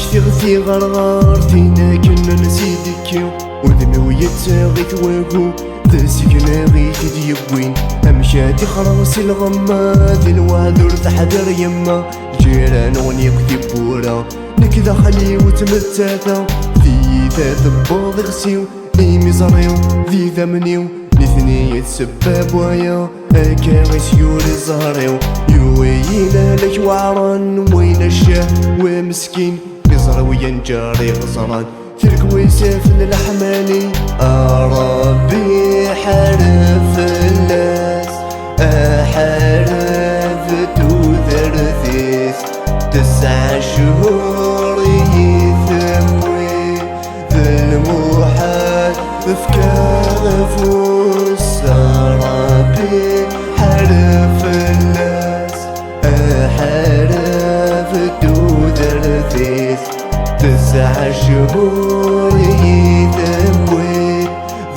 تغثي غرغار فينا كنا نسيدك ودمي ويتاغي ثواكو تسكنا غيك ديوين امشاتي خلاص الغماد الوعد ورتحضر يما الجيران ونيقتي بورا نكذا خلي وتمتاتا في ذات الباض غسيو ايمي زريو ذي ثمنيو الاثنين يتسبب ويا هكا غيسيور الزهريو يوينا لك وعران وين الشاه ومسكين يزرو ينجاري غزران تلك ويسافن الحمالي ربي حرف الناس حرف تذرثيس 9 شهور يثموي ذا المحال افكار فوس ربي حرف الناس حرف تذرثيس 9 شهور يثموي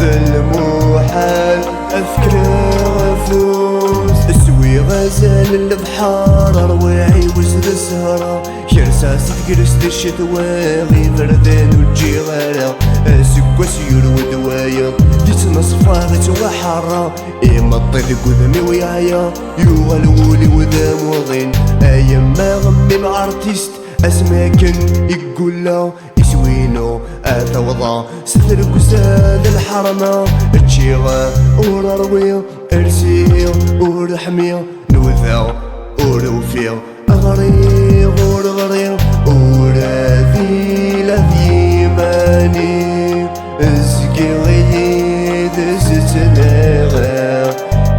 ذا المحال أفكار فوس اسوي غزال البحار رواعي وزد السهرة شرساس تقرس الشتوى غي بردان وتجي غارة سكوا سيور ودوايا ديت نصفا غتوا حارة إما الطيب قدامي ويايا يوغلولي وذا موضين أيام ما غمي مع ارتيست اسماكن يقولا يسوينو اتوضا ستر كساد الحرمة تشيغا ورا رويا ارسيا ورحميا نوذا وروفيا اغريغ ورغريا وراثي لذي ماني ازكي غيد ستناغا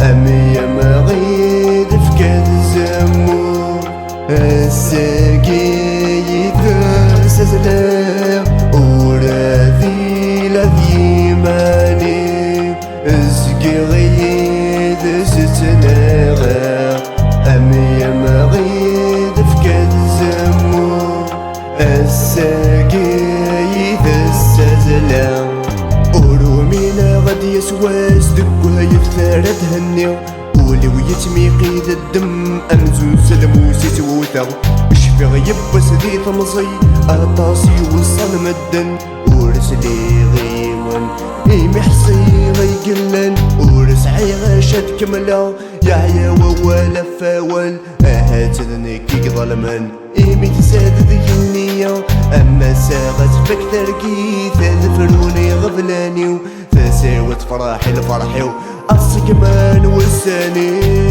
امي مغيد فكاد زمور الساقي سزلا وراثي لذي ماني ازكي غيد ستناغا امي مغيد فكاد زمور الساقي السزلا ورومينا غد يسواس دقوها يثارد هنيا ولو يتمي قيد الدم امزوز الموسي توثا في يبس ذي تمزي أطاسي وصل مدن ورسلي غيون إيمي حصي غيقلن ورسعي غاشد كملا يعيا وولا فاول أهات ذنكي ظلمن إيمي تساد ذي النية أما ساغت فك تركي تذفروني غفلاني تساوت فرحي لفرحي أصق مان وساني